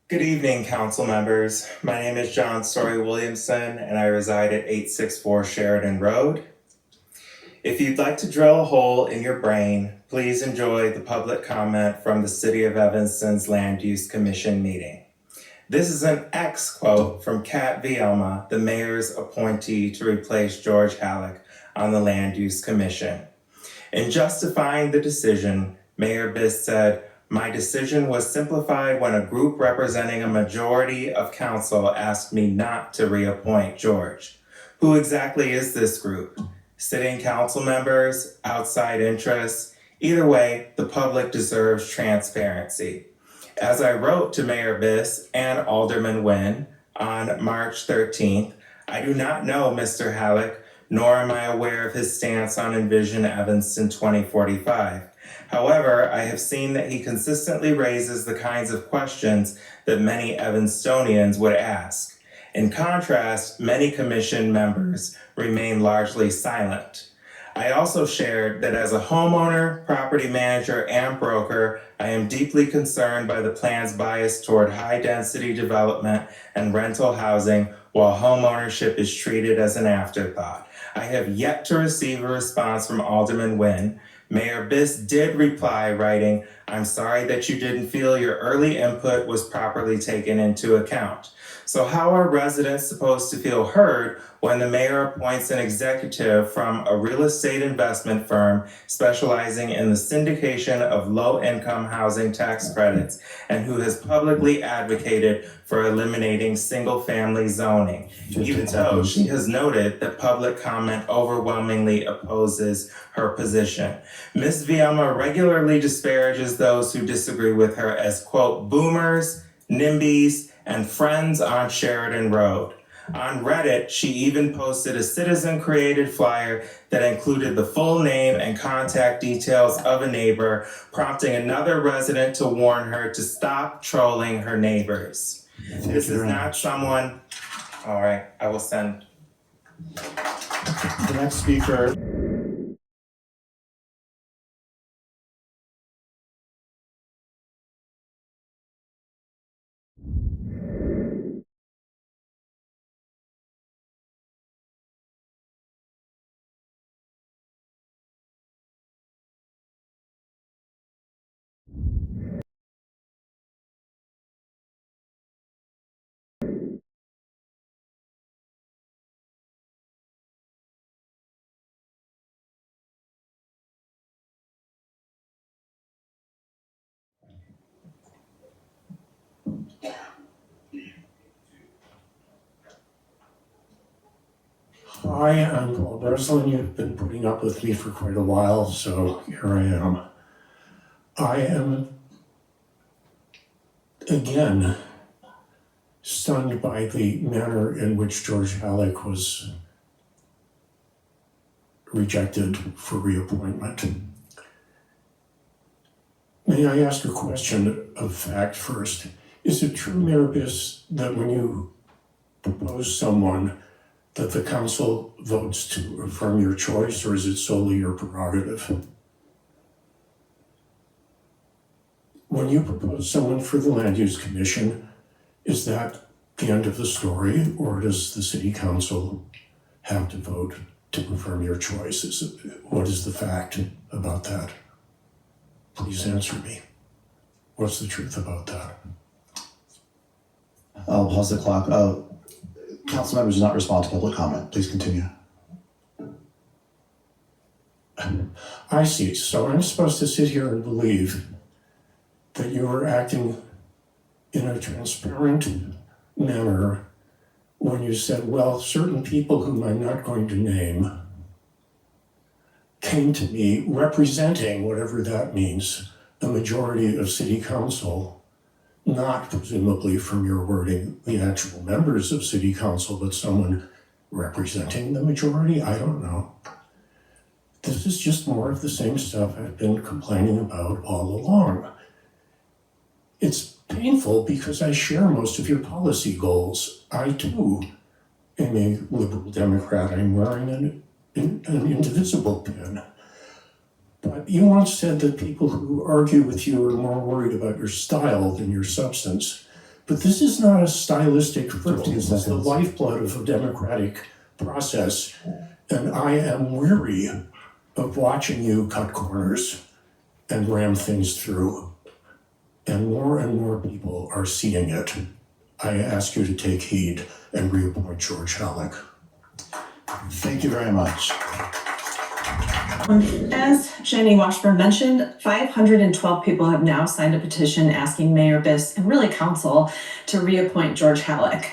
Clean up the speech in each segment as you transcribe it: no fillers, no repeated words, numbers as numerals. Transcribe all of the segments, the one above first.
Good evening, council members. My name is John Story Williamson, and I reside at 864 Sheridan Road. If you'd like to drill a hole in your brain, please enjoy the public comment from the City of Evanston's Land Use Commission meeting. This is an quote from Vielma, the mayor's appointee to replace George Halik on the Land Use Commission. In justifying the decision, Mayor Biss said, "My decision was simplified when a group representing a majority of council asked me not to reappoint George." Who exactly is this group? Sitting council members, outside interests? Either way, the public deserves transparency. As I wrote to Mayor Biss and Alderman Nguyen on March 13th, I do not know Mr. Halik, nor am I aware of his stance on Envision Evanston 2045. However, I have seen that he consistently raises the kinds of questions that many Evanstonians would ask. In contrast, many commission members remain largely silent. I also shared that as a homeowner, property manager, and broker, I am deeply concerned by the plan's bias toward high-density development and rental housing while homeownership is treated as an afterthought. I have yet to receive a response from Alderman Nguyen. Mayor Biss did reply, writing, "I'm sorry that you didn't feel your early input was properly taken into account." So how are residents supposed to feel heard when the mayor appoints an executive from a real estate investment firm specializing in the syndication of low-income housing tax credits and who has publicly advocated for eliminating single-family zoning, even though she has noted that public comment overwhelmingly opposes her position? Ms. Vielma regularly disparages those who disagree with her as, quote, boomers, NIMBYs, and friends on Sheridan Road. On Reddit, she even posted a citizen-created flyer that included the full name and contact details of a neighbor, prompting another resident to warn her to stop trolling her neighbors. This is not someone... All right, I will send... The next speaker. Hi, I'm Paul Breslin. You've been putting up with me for quite a while, so here I am. I am, again, stunned by the manner in which George Halik was rejected for reappointment. May I ask a question of fact first? Is it true, Mayor Biss, that when you propose someone, that the council votes to affirm your choice, or is it solely your prerogative? When you propose someone for the Land Use Commission, is that the end of the story, or does the city council have to vote to affirm your choice? What is the fact about that? Please answer me. What's the truth about that? I'll pause the clock. Council members do not respond to public comment. Please continue. I see. So I'm supposed to sit here and believe that you are acting in a transparent manner when you said, well, certain people whom I'm not going to name came to me representing, whatever that means, the majority of city council, not presumably from your wording, the actual members of city council, but someone representing the majority? I don't know. This is just more of the same stuff I've been complaining about all along. It's painful because I share most of your policy goals. I too am a liberal Democrat. I'm wearing an indivisible pin. But you once said that people who argue with you are more worried about your style than your substance. But this is not a stylistic verbal. 15 This is the seconds. lifeblood of a democratic process. And I am weary of watching you cut corners and ram things through. And more people are seeing it. I ask you to take heed and reappoint George Halik. Thank you very much. As Jenny Washburn mentioned, 512 people have now signed a petition asking Mayor Biss and really council to reappoint George Halik.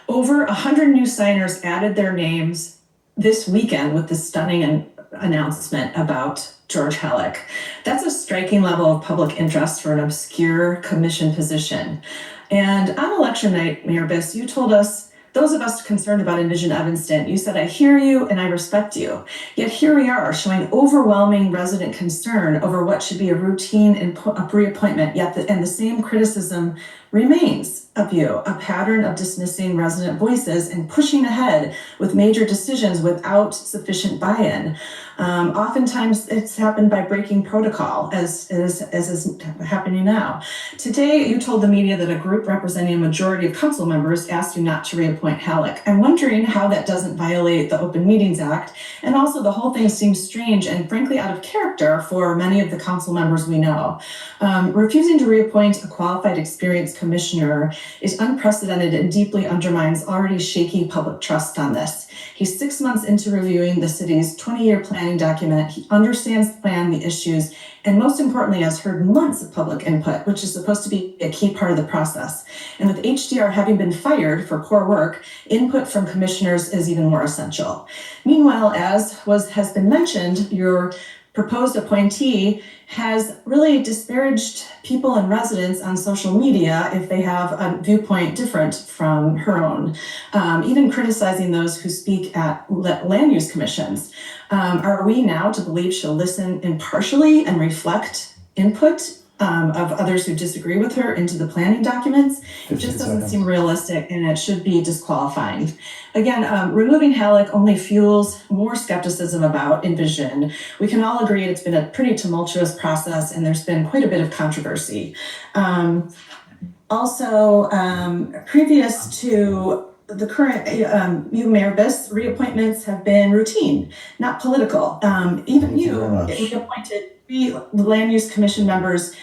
Over 100 new signers added their names this weekend with the stunning announcement about George Halik. That's a striking level of public interest for an obscure commission position. And on election night, Mayor Biss, you told us, those of us concerned about Envision Evanston, you said, I hear you and I respect you. Yet here we are showing overwhelming resident concern over what should be a routine reappointment, and the same criticism remains of you, a pattern of dismissing resident voices and pushing ahead with major decisions without sufficient buy-in. Oftentimes it's happened by breaking protocol, as is happening now. Today, you told the media that a group representing a majority of council members asked you not to reappoint Halik. I'm wondering how that doesn't violate the Open Meetings Act, and also the whole thing seems strange and frankly out of character for many of the council members we know. Refusing to reappoint a qualified, experienced commissioner is unprecedented and deeply undermines already shaky public trust on this. He's 6 months into reviewing the city's 20-year planning document. He understands the plan, the issues, and most importantly, has heard months of public input, which is supposed to be a key part of the process. And with HDR having been fired for poor work, input from commissioners is even more essential. Meanwhile, as has been mentioned, your proposed appointee has really disparaged people and residents on social media if they have a viewpoint different from her own, even criticizing those who speak at land use commissions. Are we now to believe she'll listen impartially and reflect input of others who disagree with her into the planning documents? It just doesn't seem realistic, and it should be disqualifying. Again, removing Halik only fuels more skepticism about Envision. We can all agree it's been a pretty tumultuous process, and there's been quite a bit of controversy. Previous to the current Mayor Biss, reappointments have been routine, not political. Even you reappointed 3 land use commission members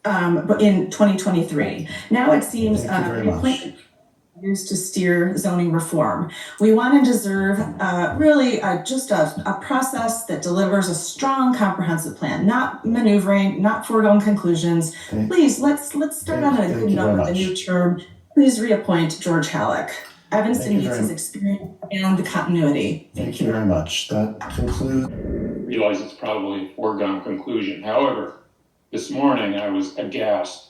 in 2023. Now it seems reappointment used to steer zoning reform. We want and deserve just a process that delivers a strong, comprehensive plan, not maneuvering, not foregone conclusions. Please, let's start on a good note with the new term. Please reappoint George Halik. Evanston needs his experience and the continuity. Thank you very much. That concludes. Realize it's probably a foregone conclusion. However, this morning I was aghast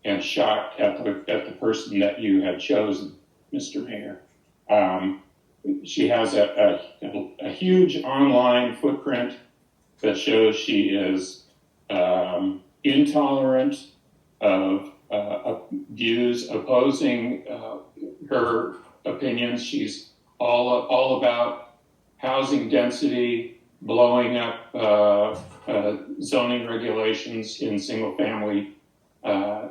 and shocked at the person that you had chosen, Mr. Mayor. She has a huge online footprint that shows she is intolerant of views opposing her opinions. She's all about housing density, blowing up zoning regulations in single-family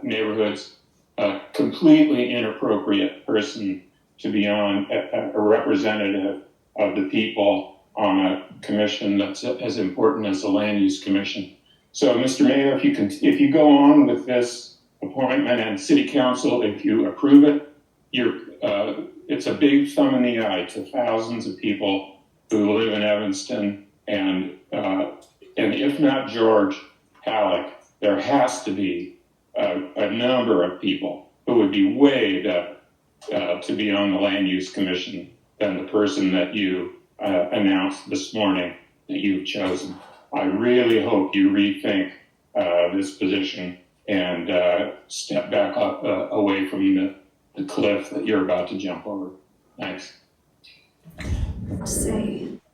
neighborhoods. A completely inappropriate person to be on, a representative of the people on a commission that's as important as the Land Use Commission. So, Mr. Mayor, if you go on with this appointment, and City Council, if you approve it, it's a big thumb in the eye to thousands of people who live in Evanston, and if not George Halik, there has to be a number of people who would be way better to be on the Land Use Commission than the person that you announced this morning that you've chosen. I really hope you rethink this position and step back up away from the cliff that you're about to jump over. Thanks.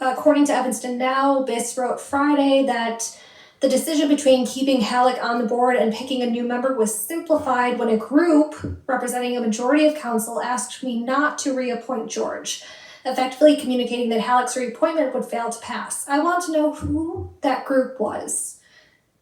According to Evanston Now, Biss wrote Friday that the decision between keeping Halik on the board and picking a new member was simplified when a group representing a majority of council asked me not to reappoint George, effectively communicating that Halik's reappointment would fail to pass. I want to know who that group was.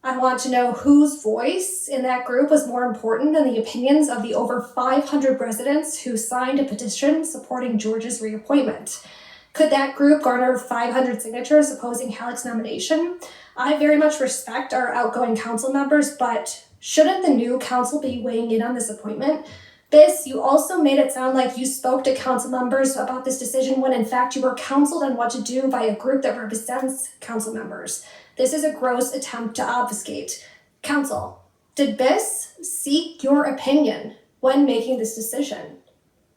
I want to know whose voice in that group was more important than the opinions of the over 500 residents who signed a petition supporting George's reappointment. Could that group garner 500 signatures opposing Halik's nomination? I very much respect our outgoing council members, but shouldn't the new council be weighing in on this appointment? Biss, you also made it sound like you spoke to council members about this decision when in fact you were counseled on what to do by a group that represents council members. This is a gross attempt to obfuscate. Council, did Biss seek your opinion when making this decision?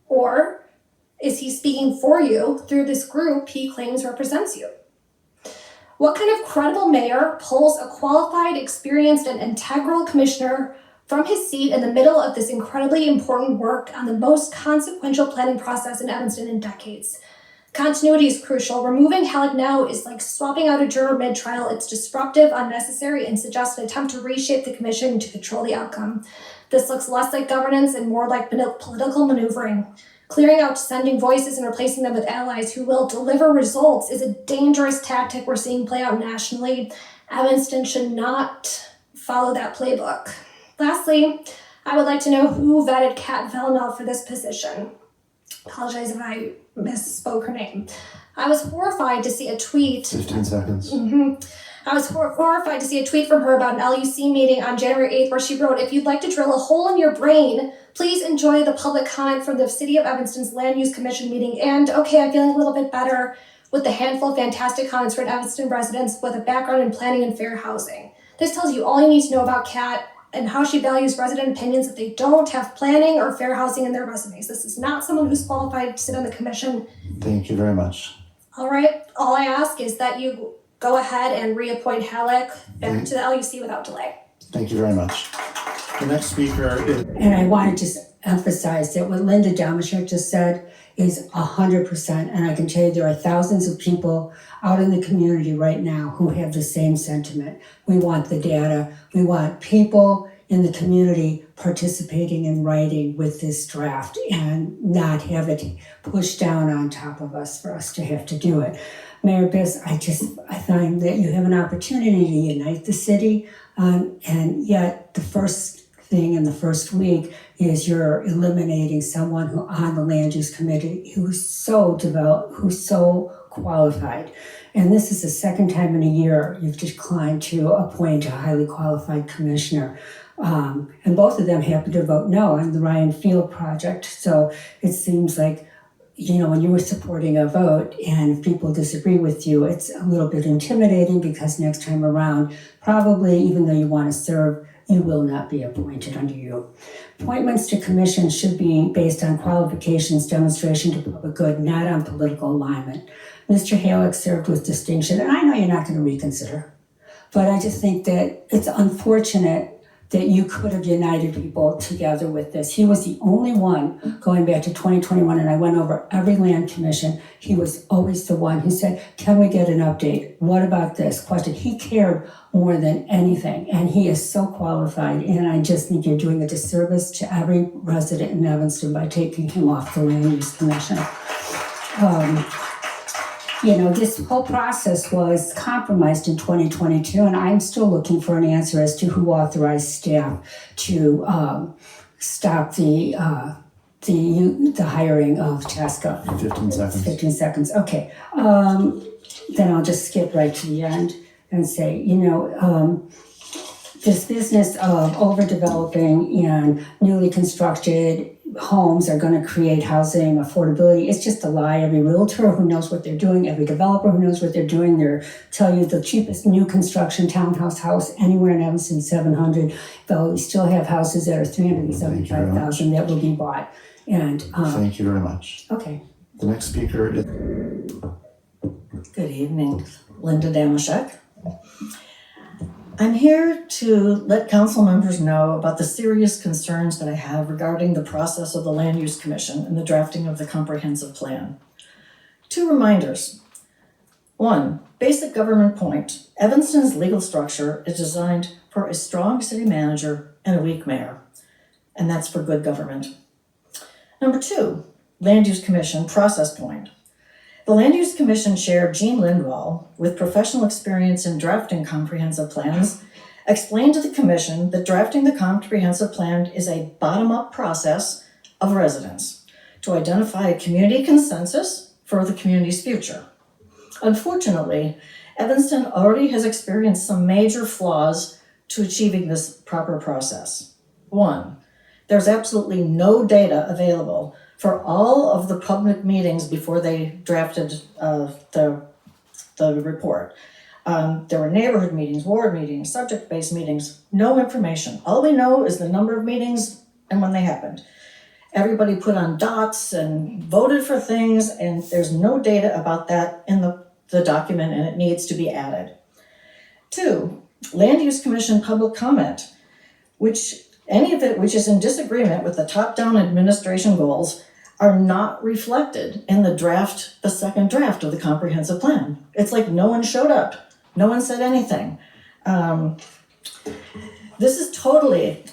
Or is he speaking for you through this group he claims represents you? What kind of credible mayor pulls a qualified, experienced, and integral commissioner from his seat in the middle of this incredibly important work on the most consequential planning process in Evanston in decades? Continuity is crucial. Removing Halik now is like swapping out a juror mid-trial. It's disruptive, unnecessary, and suggests an attempt to reshape the commission to control the outcome. This looks less like governance and more like political maneuvering. Clearing out dissenting voices and replacing them with allies who will deliver results is a dangerous tactic we're seeing play out nationally. Evanston should not follow that playbook. Lastly, I would like to know who vetted Kat Vielma for this position. Apologize if I misspoke her name. I was horrified to see a tweet. 15 seconds. I was horrified to see a tweet from her about an LUC meeting on January 8th where she wrote, "If you'd like to drill a hole in your brain, please enjoy the public comment from the City of Evanston's Land Use Commission meeting." And okay, I'm feeling a little bit better with the handful of fantastic comments from Evanston residents with a background in planning and fair housing. This tells you all you need to know about Kat and how she values resident opinions if they don't have planning or fair housing in their resumes. This is not someone who's qualified to sit on the commission. Thank you very much. All right, all I ask is that you go ahead and reappoint Halik back to the LUC without delay. Thank you very much. The next speaker is... And I want to just emphasize that what Linda Damashek just said is 100%. And I can tell you there are thousands of people out in the community right now who have the same sentiment. We want the data. We want people in the community participating and writing with this draft and not have it pushed down on top of us for us to have to do it. Mayor Biss, I find that you have an opportunity to unite the city, and yet the first thing in the first week is you're eliminating someone who on the land use committee who's so developed, who's so qualified. And this is the second time in a year you've declined to appoint a highly qualified commissioner. And both of them happened to vote no on the Ryan Field project. So it seems like, when you were supporting a vote and if people disagree with you, it's a little bit intimidating because next time around, probably even though you want to serve, you will not be appointed under you. Appointments to commissions should be based on qualifications, demonstration to public good, not on political alignment. Mr. Halik served with distinction, and I know you're not going to reconsider, but I just think that it's unfortunate that you could have united people together with this. He was the only one going back to 2021, and I went over every land commission. He was always the one who said, can we get an update? What about this question? He cared more than anything, and he is so qualified, and I just think you're doing a disservice to every resident in Evanston by taking him off the land use commission. This whole process was compromised in 2022, and I'm still looking for an answer as to who authorized staff to stop the hiring of Chaska. 15 seconds. 15 seconds, okay. Then I'll just skip right to the end and say, this business of overdeveloping and newly constructed homes are going to create housing affordability. It's just a lie. Every realtor who knows what they're doing, every developer who knows what they're doing, they'll tell you the cheapest new construction townhouse house anywhere in Evanston, $700. They'll still have houses that are $375,000 that will be bought. And thank you very much. Okay. The next speaker is... Good evening, Linda Damashek. I'm here to let council members know about the serious concerns that I have regarding the process of the Land Use Commission and the drafting of the comprehensive plan. 2 reminders. 1, basic government point. Evanston's legal structure is designed for a strong city manager and a weak mayor, and that's for good government. Number 2, Land Use Commission process point. The Land Use Commission Chair, Jean Lindwall, with professional experience in drafting comprehensive plans, explained to the commission that drafting the comprehensive plan is a bottom-up process of residents to identify a community consensus for the community's future. Unfortunately, Evanston already has experienced some major flaws to achieving this proper process. One, there's absolutely no data available for all of the public meetings before they drafted the report. There were neighborhood meetings, ward meetings, subject-based meetings, no information. All we know is the number of meetings and when they happened. Everybody put on dots and voted for things, and there's no data about that in the document, and it needs to be added. Two, Land Use Commission public comment, any of it which is in disagreement with the top-down administration goals are not reflected in the second draft of the comprehensive plan. It's like no one showed up. No one said anything. This is totally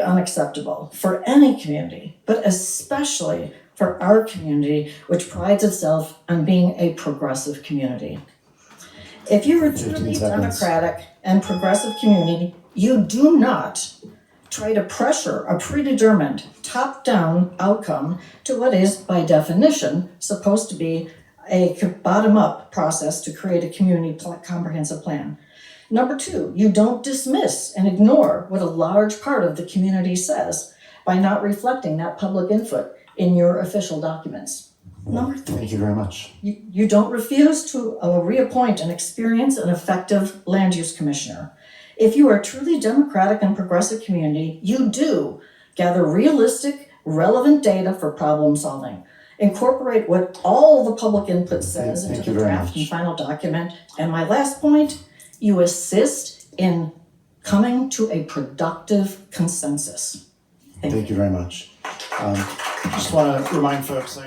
unacceptable for any community, but especially for our community, which prides itself on being a progressive community. If you're a 15 truly seconds. democratic and progressive community, you do not try to pressure a predetermined top-down outcome to what is, by definition, supposed to be a bottom-up process to create a community comprehensive plan. Number two, you don't dismiss and ignore what a large part of the community says by not reflecting that public input in your official documents. Number three, Thank you very much. you don't refuse to reappoint an experienced and effective land use commissioner. If you are a truly democratic and progressive community, you do gather realistic, relevant data for problem solving. Incorporate what all the public input says Thank into you the very draft and much. final document. And my last point, you assist in coming to a productive consensus. Thank you very much. Just want to remind folks,